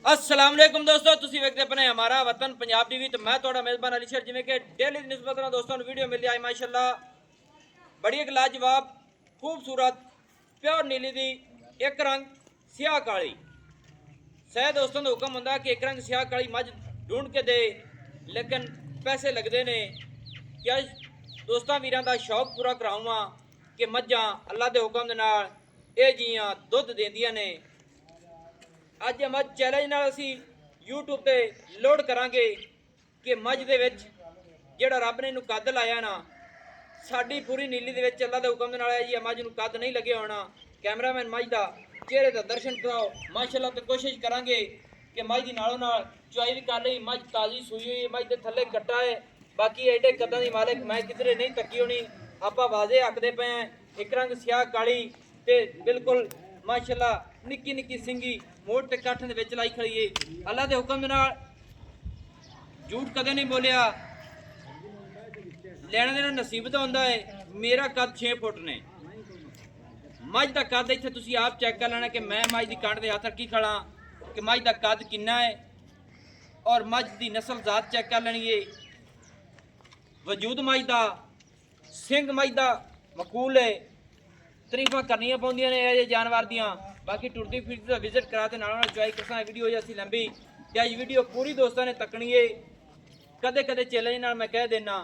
अस्सलाम वालेकुम दोस्तों, तुसी वेखदे अपने हमारा वतन पंजाब टीवी। तो मैं थोड़ा मेज़बान अली शेर, जिमें कि डेली की निस्बत नाल दोस्तों वीडियो मिल जाए माशाल्लाह बड़ी एक लाजवाब खूबसूरत प्योर नीली दी एक रंग स्याह काली। सह दोस्तों का हुक्म होंदा कि एक रंग स्याह काली मझ ढूंढ के दे, लेकिन पैसे लगते ने। क्या दोस्तों वीरां दा शौक पूरा कराऊँ कि मझां अल्लाह के हुक्म दे नाल ਇਹ ਜੀਆਂ ਦੁੱਧ ਦਿੰਦੀਆਂ ਨੇ। ਅੱਜ ਮੱਝ ਚੈਲੰਜ ਨਾਲ ਅਸੀਂ YouTube ਤੇ ਲੋਡ ਕਰਾਂਗੇ ਕਿ ਮੱਝ ਦੇ ਵਿੱਚ ਜਿਹੜਾ ਰੱਬ ਨੇ ਇਹਨੂੰ ਕੱਦ ਲਾਇਆ ਨਾ, ਸਾਡੀ ਪੂਰੀ ਨੀਲੀ ਦੇ ਵਿੱਚ ਅੱਲਾ ਦੇ ਹੁਕਮ ਦੇ ਨਾਲ ਆਇਆ ਜੀ। ਮੱਝ ਨੂੰ ਕੱਦ ਨਹੀਂ ਲੱਗਿਆ ਹੋਣਾ। ਕੈਮਰਾਮੈਨ ਮੱਝ ਦਾ ਚਿਹਰੇ ਦਾ ਦਰਸ਼ਨ ਕਰਾਓ ਮਾਸ਼ਾਅੱਲਾ। ਤੇ ਕੋਸ਼ਿਸ਼ ਕਰਾਂਗੇ ਕਿ ਮੱਝ ਦੀ ਨਾਲੋਂ ਨਾਲ ਚੁਆਈ ਵੀ ਕਰ ਲਈ। ਮੱਝ ਤਾਜ਼ੀ ਸੂਈ ਹੋਈ ਹੈ, ਮੱਝ ਦੇ ਥੱਲੇ ਕੱਟਾ ਹੈ। ਬਾਕੀ ਐਡੇ ਕੱਦਾਂ ਦੀ ਮਾਲਕ ਮੈਂ ਕਿਧਰੇ ਨਹੀਂ ਤੱਕੀ ਹੋਣੀ। ਆਪਾਂ ਵਾਜ਼ੇ ਆਖਦੇ ਪਏ ਹਾਂ ਇੱਕ ਰੰਗ ਸਿਆਹ ਕਾਲੀ ਤੇ ਬਿਲਕੁਲ ਮਾਸ਼ਾਅੱਲਾ ਨਿੱਕੀ ਨਿੱਕੀ ਸਿੰਗੀ ਮੋੜ ਤੇ ਕੱਠ ਦੇ ਵਿੱਚ ਲਾਈ ਖੜੀ ਏ। ਅੱਲਾ ਦੇ ਹੁਕਮ ਦੇ ਨਾਲ ਝੂਠ ਕਦੇ ਨਹੀਂ ਬੋਲਿਆ। ਲੈਣਾ ਦੇਣਾ ਨਸੀਬ ਦਾ ਹੁੰਦਾ ਹੈ। ਮੇਰਾ ਕੱਦ 6 ਫੁੱਟ ਨੇ। ਮੱਝ ਦਾ ਕੱਦ ਇੱਥੇ ਤੁਸੀਂ ਆਪ ਚੈੱਕ ਕਰ ਲੈਣਾ ਕਿ ਮੈਂ ਮੱਝ ਦੀ ਕੰਡ ਦੇ ਹੱਥ ਰੱਖੀ ਖੜਾ ਕਿ ਮੱਝ ਦਾ ਕੱਦ ਕਿੰਨਾ ਹੈ, ਔਰ ਮੱਝ ਦੀ ਨਸਲ ਜ਼ਾਤ ਚੈੱਕ ਕਰ ਲੈਣੀ ਏ। ਵਜੂਦ ਮੱਝ ਦਾ, ਸਿੰਘ ਮੱਝ ਦਾ ਮਕੂਲ ਹੈ। ਤਰੀਫਾਂ ਕਰਨੀਆਂ ਪਾਉਂਦੀਆਂ ਨੇ ਇਹ ਜਾਨਵਰ ਦੀਆਂ। ਬਾਕੀ ਟੁਰਦੀ ਫਿਰਦੀ ਦਾ ਵਿਜ਼ਿਟ ਕਰਾ ਤੇ ਨਾਲ ਚੁਆਈ ਕਰਸਾਂ। ਵੀਡੀਓ ਜੇ ਅਸੀਂ ਲੰਬੀ ਤੇ ਅੱਜ ਵੀਡੀਓ ਪੂਰੀ ਦੋਸਤਾਂ ਨੇ ਤੱਕਣੀ ਏ। ਕਦੇ ਕਦੇ ਚੈਲੰਜ ਨਾਲ ਮੈਂ ਕਹਿ ਦੇਣਾ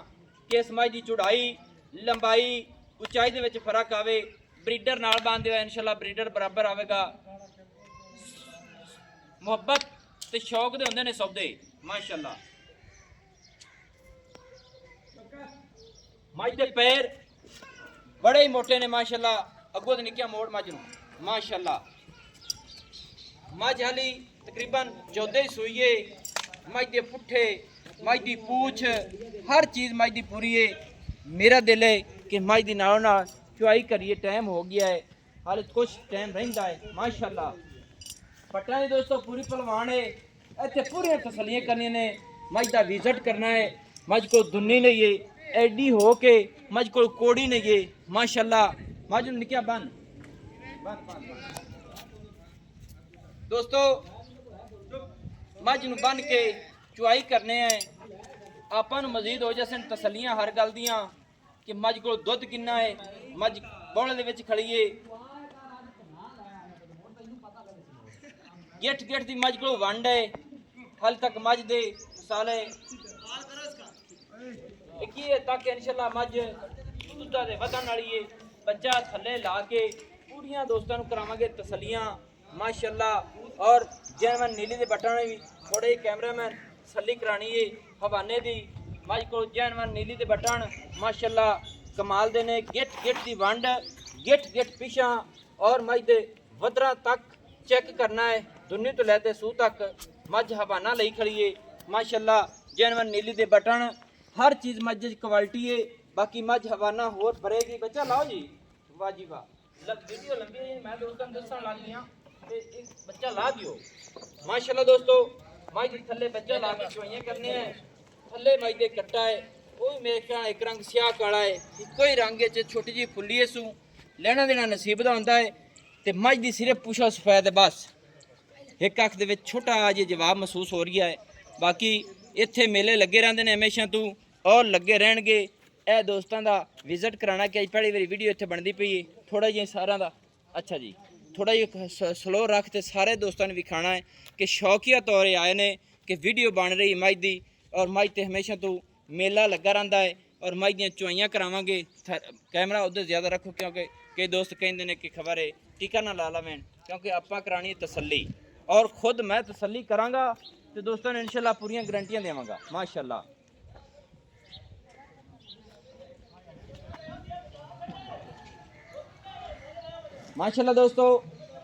ਕਿ ਇਸ ਮੱਝ ਦੀ ਚੌੜਾਈ, ਲੰਬਾਈ, ਉਚਾਈ ਦੇ ਵਿੱਚ ਫਰਕ ਆਵੇ। ਬਰੀਡਰ ਨਾਲ ਬੰਨਦੇ ਹੋਏ ਇਨਸ਼ਾਅੱਲਾ ਬਰੀਡਰ ਬਰਾਬਰ ਆਵੇਗਾ। ਮੁਹੱਬਤ ਤੇ ਸ਼ੌਕ ਦੇ ਹੁੰਦੇ ਨੇ ਸੌਦੇ ਮਾਸ਼ਾਅੱਲਾ। ਮੱਝ ਦੇ ਪੈਰ बड़े ही मोटे ने माशाल्लाह। अगों तो निक्किया मोड़ मझ माशाल्लाह। मझ हाली तकरीबन 14 सूई है। मझ के पुट्ठे, मझ की पूछ, हर चीज़ मझ की पूरी है। मेरा दिल है कि मझ की नालों नाल चुआई करिए। टाइम हो गया है, हाले कुछ टाइम रहिंदा है माशाल्लाह। पट्टा ने दोस्तों पूरी पलवान है। इतने पूरी तसलियाँ करनी ने। मझ का विजिट करना है। मझ को दुन्नी नहीं है एडी हो के, मझ को कोड़ी नहीं है माशाल्लाह। मझ निक्या बन दोस्तों मझ नूं बन के चुआई करने हैं। आपां नूं मजीद हो जैसे तसलियां हर गल दियां कि मझ को दुध किन्ना है। मझ बौले दे विच खड़ी है। गिठ गिठ दी मझ को वंड है। हाल तक मझ दे साले तक इंशाल्लाह मझ दुद्धा दे वधन वाली है। बच्चा थले ला के पूरियां दोस्तों को करावांगे तसलियां माशाल्लाह। और जैनवन नीली दे बटन भी थोड़े कैमरामैन तसली करानी है हवाने दी। मझ को जैनवन नीली दे बटन माशाल्लाह कमाल दे ने। गिठ गिठ दी वंड, गिठ गिठ पिछा और मझ दे वधरा तक चेक करना है। दुन्नी तो लैते सूह तक मझ हवाना लई खड़ी है माशाल्लाह। जैनवन नीली दे बटन हर चीज़ मझ की क्वालिटी है। बाकी मझ हवाना होर भरेगी। बच्चा लाओ जी, वाह जी वाह। वीडियो लंबी है, मैं दोस्तों दसन लग गया तो एक बच्चा ला दियो माशाल्लाह। दोस्तों मझ के थले बच्चा ला के चुआइयां करने हैं। थले मझ के कट्टा है वो भी मेरे ख्याल एक रंग स्याह काला है। इको ही रंग छोटी जी फुली है। सू लेना देना नसीब का होंदा है। तो मझ की सिर्फ पुछो सफेद है बस। एक अख दे विच छोटा जे जवाब महसूस हो रही है। बाकी इत्थे मेले लगे रहंदे ने हमेशा तू और लगे रहणगे। ए दोस्तों का विजिट कराना कि पहली बारी वीडियो इत्थे बनती पई है। थोड़ा जिहा सारा दा अच्छा जी थोड़ा जिहा स्लो रख ते सारे दोस्तों ने विखाना है कि शौकिया तौर आए ने कि वीडियो बन रही मझ दी। और मझ ते हमेशा तू मेला लगा रहिंदा है। और मझ दियां चुआइयां करावांगे। कैमरा उधर ज़्यादा रखो क्योंकि कई दोस्त कहते हैं कि खबर है टीका ना ला ला मैन, क्योंकि आपां करानी तसली और खुद मैं तसली करांगा। तो दोस्तों ने इंशाल्लाह पूरियां गारंटियां देवांगा माशाल्लाह। माशाल्लाह दोस्तों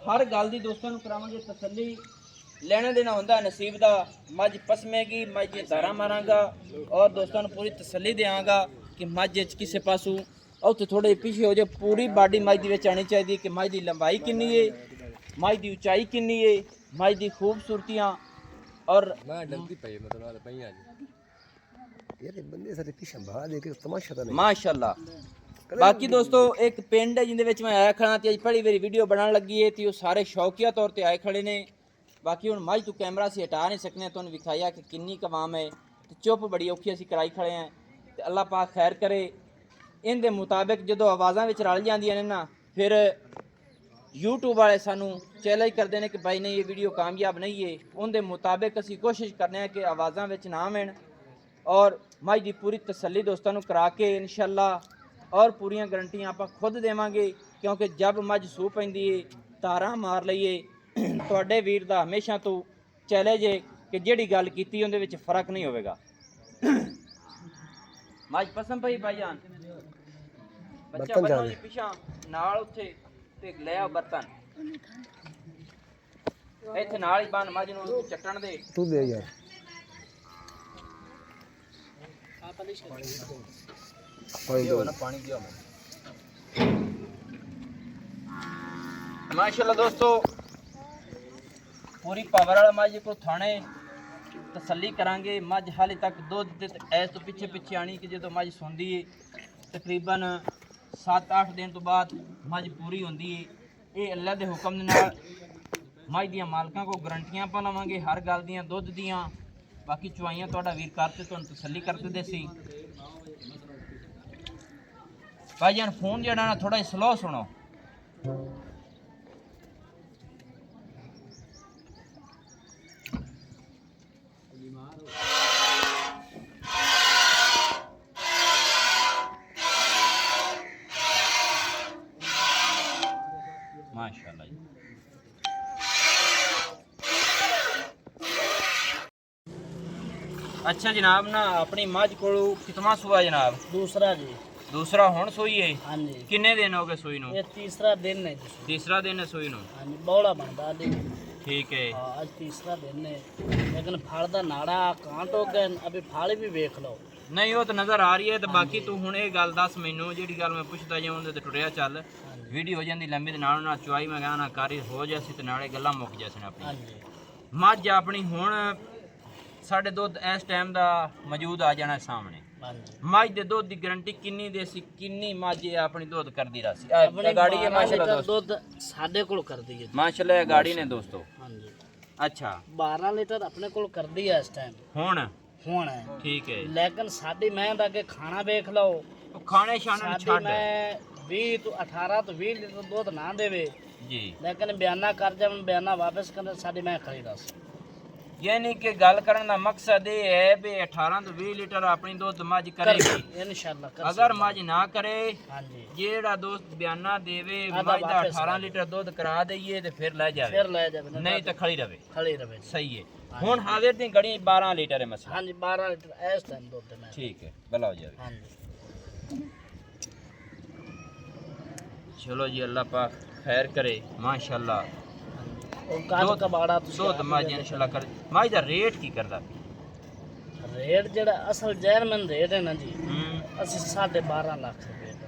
हर गल दी दोस्तों को करावांगे तसली। लेना देना होंदा नसीब दा। मझ पसमेगी, मझ दी धारा मारांगा और दोस्तों को पूरी तसली देंगा कि मझ किसी पासों उत्थे थोड़े पीछे हो जाए। पूरी बॉडी मझ दी विच आनी चाहिए कि मझ दी लंबाई कितनी है, मझ दी उचाई कितनी है, मझ दी खूबसूरतियाँ और माशाल्लाह। बाकी दोस्तों एक पिंड है जिंदे विच मैं आया खड़ा ते पहली बारी वीडियो बनाने लगी है। तो सारे शौकिया तौर पर आए खड़े ने। बाकी हुण मज तू कैमरा से हटा नहीं सकने, तुहानूं विखाया कि किन्नी कवाम है ते चुप बड़ी औखी असीं कराई खड़े हैं। ते अल्लाह पाक खैर करे। इनके मुताबिक जो आवाज़ां विच रल जांदियां ने ना, फिर यूट्यूब वाले सानू चैलेंज करते हैं कि भाई नहीं ये वीडियो कामयाब नहीं है। उनके मुताबिक असी कोशिश करने हैं कि आवाज़ां विच ना आवन और मज की पूरी तसल्ली दोस्तों को करा के इंशाअल्लाह और पूरियां गारंटियां आप खुद देवांगे, क्योंकि जब मज सू पैंदी है तारा मार लईए। तुहाडे वीर दा हमेशा तो चैलेंज है कि जिहड़ी गल कीती उहदे विच फर्क नहीं होवेगा। मज पसंद पई भाईजान बच्चा बनो जी पिछा नाल उत्थे ते ले आओ बर्तन इत्थे नाल ही बन मज नूं चट्टण दे तू दे यार पानी दियो माशाअल्लाह दोस्तों। पूरी पावर वाला मज को थाने तसल्ली करांगे। मज हाले तक दुध ऐस तो पिछे पिछे आनी कि जो मज सोंदी है तकरीबन 7-8 दिन तो बाद मज पूरी होंदी है। ये अल्लाह के हुक्म दे नाल मज दियां मालकां को गारंटियां पा लवांगे हर गल दियां दुध दियां। बाकी चुवाइयां तुहाडा वीर करते तुहानूं तसल्ली करते दे सी। भाईजान फोन जड़ा ना थोड़ा स्लो सुनो। माशाअल्लाह जी। अच्छा जनाब ना अपनी मझ को कितना सुआ जनाब? दूसरा जी। दूसरा हुण सोई है? हाँ जी। किन्ने दिन हो गए सोई नूं? ये तीसरा दिन है जी। तीसरा दिन है सोई नूं? हाँ जी बौड़ा बनता जी। ठीक है। हाँ आज तीसरा दिन है, लेकिन फल दा नाड़ा कांट हो गए, अभी फल भी वेख लो। नहीं वो तो नज़र आ रही है। तो बाकी तू हुण ये गल दस मैनू जिहड़ी गल मैं पुछदा जां उहदे ते टुरिया चल। वीडियो हो जाती लंबी ते नाल नाल चुआई मैं कहना कारी हो जासी ते नाले गल्लां मुक जासन अपनी। हाँ जी। मझ अपनी हुण साढ़े दुध इस टाइम दा मौजूद आ जाना सामने। हाँ जी। मझ दे दुध दी गारंटी किन्नी देसी किन्नी मझ अपनी दुध करदी रसी अपनी गाड़ी है 12 माशाल्लाह लीटर दोस्तों। दुध साडे कोल कर दी है। माशाल्लाह गाड़ी ने दोस्तों। हाँ जी। अच्छा 12 लीटर अपने कोल कर दी है इस टाइम हुण हुण है। ठीक है। लेकिन साडी मैं दा के खाना वेख लो। तो खाने शाने साडी छੱਡ मैं 20 तो 18 तो 20 लीटर दुध ना देवे, जी। लेकिन बयाना कर जब बयाना वापस कर साडी मैं खड़ी दस। यानी कि गल करने का मकसद ये है भी 18 तो 20 लीटर अपनी दुध मझ करेगी इंशाल्लाह कर। अगर मझ ना करे हाँ जी। जेड़ा दोस्त बयाना देवे आधा मझ दा वापस 18 लीटर दुध करा दईए ते फिर ले जावे, फिर ले जावे, नहीं तो खड़ी रवे। खड़ी रवे। सही है। हुण हाजिर दी घड़ी 12 लीटर है मसला। हाँ जी 12 लीटर इस टाइम दुध है मैं। ठीक है भला हो जावे। हाँ जी। चलो जी अल्लाह पाक खैर करे माशाल्लाह। और काज कबाड़ा तो दुध मझ इंशाल्लाह कर। मझ दा रेट की करदा? रेट जेड़ा असल जैरमन रेट है ना जी, ਅਸੀਂ 12.5 ਲੱਖ ਰੁਪਏ ਦਾ।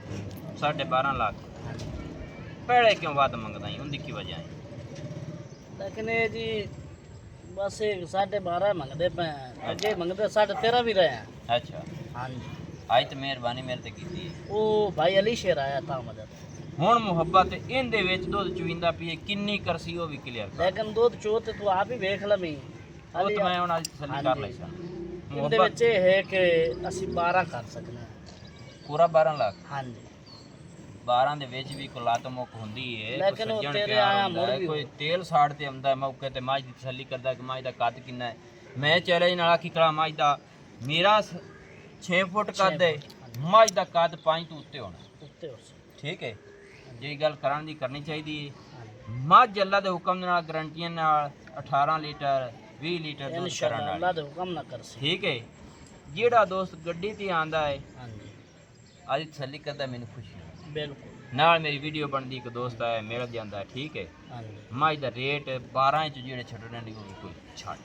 12.5 लाख पहले क्यों बात मंगदा ही उनकी की वजह है? लेकिन ये जी बस 12.5 मंगदे पे अगे मंगदे 13.5 भी रहे हैं। अच्छा हाँ जी। आज तो मेहरबानी मेरे ते कीती है। वो भाई अली शेर आया था मदद। ਹੁਣ ਮੁਹੱਬਤ ਇਹਦੇ ਵਿੱਚ ਦੁੱਧ ਚੁਇੰਦਾ ਪਈ ਕਿੰਨੀ ਕਰਸੀ ਉਹ ਵੀ ਕਲੀਅਰ ਕਰ। लेकिन दूध चो ते तू आप ही देख लमी। ਉਹ ਤਾਂ ਮੈਂ ਹੁਣ ਅੱਜ ਤਸੱਲੀ ਕਰ ਲਈ ਸਾਂ। ਇਹਦੇ ਵਿੱਚ ਇਹ ਹੈ ਕਿ ਅਸੀਂ 12 ਕਰ ਸਕਦੇ ਹਾਂ ਪੂਰਾ 12 ਲੱਖ। हाँ जी। 12 ਦੇ ਵਿੱਚ ਵੀ ਕੋਈ ਲਾਤ ਮੁੱਕ ਹੁੰਦੀ ਹੈ, ਲੇਕਿਨ ਉਹ ਤੇਰੇ ਆਇਆ ਮੁੜ ਵੀ ਕੋਈ ਤੇਲ ਸਾੜ ਤੇ ਆਉਂਦਾ ਮੌਕੇ ਤੇ ਮੱਝ ਦੀ ਤਸੱਲੀ ਕਰਦਾ ਕਿ ਮੱਝ ਦਾ ਕੱਦ ਕਿੰਨਾ ਹੈ। ਮੈਂ ਚੈਲੰਜ ਨਾਲ ਆਖੀ ਕਰਾ ਮੱਝ ਦਾ ਮੇਰਾ 6 ਫੁੱਟ ਕੱਦ ਹੈ, ਮੱਝ ਦਾ ਕੱਦ 5 ਤੋਂ ਉੱਤੇ ਹੋਣਾ। ਉੱਤੇ ਹੋ ਠੀਕ ਹੈ ਜੀ ਗੱਲ ਕਰਨ ਦੀ ਕਰਨੀ ਚਾਹੀਦੀ ਹੈ। ਮੱਝ ਅੱਲਾ ਦੇ ਹੁਕਮ ਨਾਲ ਗਰੰਟੀਆਂ ਨਾਲ 18 ਲੀਟਰ 20 ਲੀਟਰ ਦੁੱਧ ਕਰਨ ਅੱਲਾਹ ਵਾਲੀ। ਦੇ ਹੁਕਮ ਨਾ ਕਰਸੀ। ਠੀਕ ਹੈ। ਜਿਹੜਾ ਦੋਸਤ ਗੱਡੀ ਤੇ ਆਂਦਾ ਹੈ हाँ जी ਅੱਜ ਤਸੱਲੀ ਕਰਦਾ ਮੈਨੂੰ ਖੁਸ਼ੀ ਹੈ। बिल्कुल। ਨਾਲ ਮੇਰੀ ਵੀਡੀਓ ਬਣਦੀ ਇੱਕ ਦੋਸਤ ਆਇਆ ਮਿਲ ਜਾਂਦਾ। ਠੀਕ ਹੈ। हाँ जी। ਮੱਝ ਦਾ ਰੇਟ 12 ਇੰਚ ਜਿਹੜੇ ਛੱਡਣੇ ਦੀ ਉਹ ਵੀ ਕੋਈ ਛੱਡ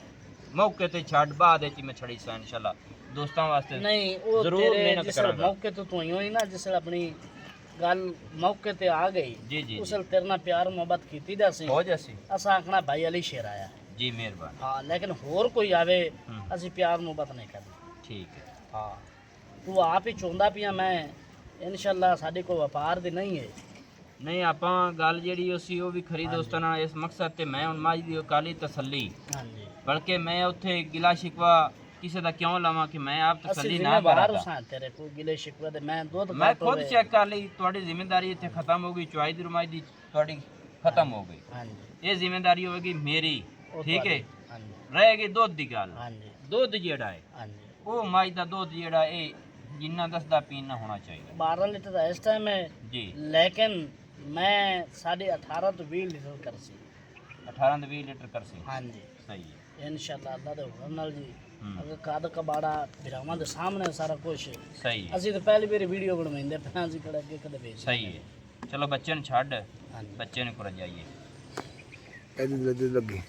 ਮੌਕੇ ਤੇ ਛੱਡ ਬਾਅਦ ਵਿੱਚ ਮੈਂ ਛੜੀ ਸਾਂ ਇਨਸ਼ਾਅੱਲਾ ਦੋਸਤਾਂ ਵਾਸਤੇ नहीं वो ਜ਼ਰੂਰ तेरे ਮਿਹਨਤ जिस ਕਰਾਂਗਾ। मौके तो तू ही ना जिस अपनी गल मौके ते आ गई जी जी उस तेरे नाल प्यार मोहब्बत कीती जासी ਹੋ ਜਾਸੀ असा आखना भाई अली शेर आया ਜੀ ਮਿਹਰਬਾਨੀ। हाँ, लेकिन होर कोई आवे हम्म। असी प्यार मोहब्बत नहीं करनी। ਠੀਕ ਹੈ। हाँ तू आप ही चुंदा पिया मैं इंशाल्लाह साडी कोई व्यापार दी नहीं है। ਨਹੀਂ ਆਪਾਂ ਗੱਲ ਜਿਹੜੀ ਉਹ ਸੀ ਉਹ ਵੀ ਖਰੀ ਦੋਸਤਾਂ ਨਾਲ ਇਸ ਮਕਸਦ ਤੇ ਮੈਂ ਹੁਣ ਮੱਝ ਦੀ ਕਾਲੀ ਤਸੱਲੀ ਹਾਂਜੀ ਬਲਕਿ ਮੈਂ ਉੱਥੇ ਗਿਲਾ ਸ਼ਿਕਵਾ ਕਿਸੇ ਦਾ ਕਿਉਂ ਲਾਵਾਂ ਕਿ ਮੈਂ ਆਪ ਤਸੱਲੀ ਅਸੀਂ ਨਾ ਬਾਹਰ ਕਰਾਂ। ਸਾਂ ਤੇਰੇ ਕੋਲ ਗਿਲੇ ਸ਼ਿਕਵੇ ਦੇ ਮੈਂ ਦੁੱਧ ਮੈਂ ਘੱਟ ਖੁਦ ਹੋਵੇ। ਚੈੱਕ ਕਰ ਲਈ ਤੁਹਾਡੀ ਜ਼ਿੰਮੇਵਾਰੀ ਇੱਥੇ ਖਤਮ ਹੋ ਗਈ ਚੁਆਈ ਦੀ ਰਮਾਈ ਦੀ ਤੁਹਾਡੀ ਖਤਮ ਹੋ ਗਈ ਹਾਂਜੀ ਇਹ ਜ਼ਿੰਮੇਵਾਰੀ ਹੋਵੇਗੀ ਮੇਰੀ ਉਹ ਠੀਕ ਹੈ ਤੁਹਾਡੀ, ਹਾਂਜੀ ਰਹੇਗੀ ਦੁੱਧ ਦੀ ਗੱਲ ਹਾਂਜੀ ਦੁੱਧ ਜਿਹੜਾ ਹੈ ਹਾਂਜੀ ਉਹ ਮੱਝ ਦਾ ਦੁੱਧ ਜਿਹੜਾ ਇਹ ਜਿੰਨਾ ਦੱਸਦਾ ਪੀਣਾ ਹੋਣਾ ਚਾਹੀਦਾ 12 ਲੀਟਰ ਦਾ ਇਸ ਟਾਈਮ ਹੈ ਜੀ ਲੇਕਿਨ ਮੈਂ 18.5 ਤੋਂ 20 ਲੀਟਰ ਕਰ ਸੀ 18 ਤੋਂ 20 ਲੀਟਰ ਕਰ ਸੀ ਹਾਂਜੀ ਸਹੀ ਹੈ ਇਨਸ਼ਾਅੱਲਾ ਅੱਲਾ ਦੇ ਹੁਕਮ ਨਾਲ ਜੀ ਹੂੰ। ਅਗਰ ਕਾਦ ਕਬਾੜਾ ਬਿਰਾਵਾਂ ਦੇ ਸਾਹਮਣੇ ਸਾਰਾ ਕੁਝ ਸਹੀ ਹੈ ਅਸੀਂ ਤਾਂ ਪਹਿਲੀ ਵਾਰੀ ਵੀਡੀਓ ਬਣਵਾਉਂਦੇ ਪਏ ਅਸੀਂ ਕਿਹੜਾ ਅੱਗੇ ਕਦੇ ਵੇਚ ਸਹੀ ਹੈ ਚਲੋ ਬੱਚੇ ਨੂੰ ਛੱਡ ਹਾਂਜੀ ਬੱਚੇ ਨੂੰ ਕਰ ਜਾਈਏ ਇਹਦੀ ਲੱਗੀ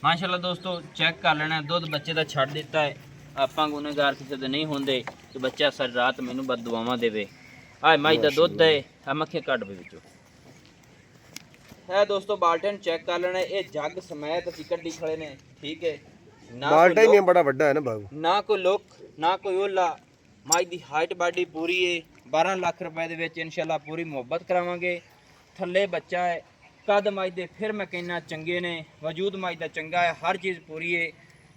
ਮਾਸ਼ਾਅੱਲਾ ਦੋਸਤੋ ਚੈੱਕ ਕਰ ਲੈਣਾ ਦੁੱਧ ਬੱਚੇ ਦਾ ਛੱਡ ਦਿੱਤਾ ਹੈ ਆਪਾਂ ਗੁਨੇਗਾਰ ਕਿਸੇ ਦੇ ਨਹੀਂ ਹੁੰਦੇ ਕਿ ਬੱਚਾ ਸਾਰੀ ਰਾਤ ਮੈਨੂੰ ਬਦਦੁਆਵਾਂ ਦੇਵੇ ਆਹ ਮੱਝ ਦਾ ਦੁੱਧ ਹੈ ਆ ਮੱਖੇ ਕੱਢ ਵੀ ਵਿੱਚੋਂ ਹੈ ਦੋਸਤੋ ਬਾਲਟਨ ਚੈੱਕ ਕਰ ਲੈਣਾ ਇਹ ਜੱਗ ਸਮੇਤ ਅਸੀਂ ਕੱਢੀ ਖੜੇ ਨੇ ਠੀਕ ਹੈ ਨਾ ਬਾਲਟਾ ਹੀ ਨਹੀਂ ਬੜਾ ਵੱਡਾ ਹੈ ਨਾ ਬਾਬੂ ਨਾ ਕੋਈ ਲੁੱਕ ਨਾ ਕੋਈ ਓਲਾ ਮੱਝ ਦੀ ਹਾਈਟ ਬਾਡੀ ਪੂਰੀ ਹੈ 12 ਲੱਖ ਰੁਪਏ ਦੇ ਵਿੱਚ ਇਨਸ਼ਾਅੱਲਾ ਪੂਰੀ ਮੁਹੱਬਤ ਕਰਾਵਾਂਗੇ ਥੱਲੇ ਬੱਚਾ ਹੈ ਕਦ ਮੱਝ ਦੇ ਫਿਰ ਮੈਂ ਕਹਿੰਨਾ ਚੰਗੇ ਨੇ ਵਜੂਦ ਮੱਝ ਦਾ ਚੰਗਾ ਹੈ ਹਰ ਚੀਜ਼ ਪੂਰੀ ਹੈ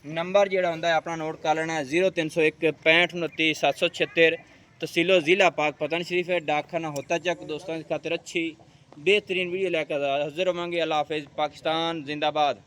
ਨੰਬਰ ਜਿਹੜਾ ਹੁੰਦਾ ਹੈ ਆਪਣਾ ਨੋਟ ਕਰ ਲੈਣਾ 0301 6529 776 तहसीलो ज़िला पाक पतन शरीफ है डाकखाना होता चक दोस्तों की खातिर अच्छी बेहतरीन वीडियो लेकर हाजिर होंगे अल्लाह हाफिज़ पाकिस्तान जिंदाबाद।